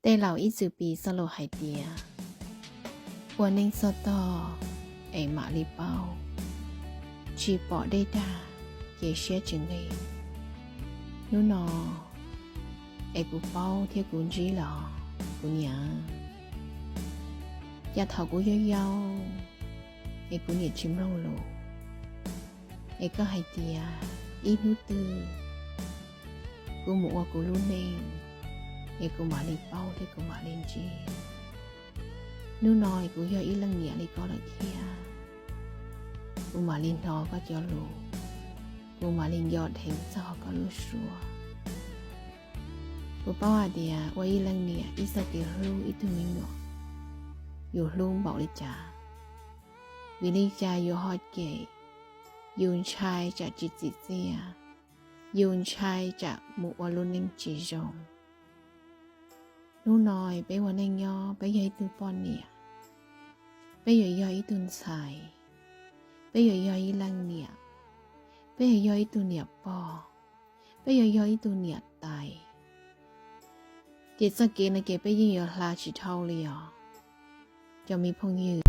แต่เราอีจือปีสโลไฮเดียอัวเน่งสตอไอหมาลีเป้าชีปอได้ด่าเยเชียจึงเลยนู่นอไอกูเป้าเที่ยกูจีหรอกูเนี่ยอย่าเท่ากูเยาไอกูเนี่ยชิมลงโลไอก็ไฮเดียอีนูตือกูหมูว่ากูรู้เน่งไอกูหมาลีเป้าเที่ยกูหมาเลนจีนู่นอยกูย่ออีลังเนี่ยลีก็ละเทียกูหมาลินทอก็จะรู้กูหมาลินยอดเห็นจอก็รู้ชัวกูป้าเดียว่าอีลังเนี่ยอีสเกรู้อีตุมิงหนออยู่ลุงบอกลิจ่าวิลิจ่าอยู่ฮอดเกยยูนชายจากจิตจิเซียยูนชายจากหมู่วลุนิงจีจงนู่นอยไปวันเองย่อไปยัยตุปอนเนี่ยไปย่อยตุนใสไปย่อยลังเนี่ยไปย่อยตุเนี่ยปอไปย่อยตุเนี่ยตายเจสเกนเกไปยิ่งยอลาชิเท่าเลยอ่ะจะมีพงยื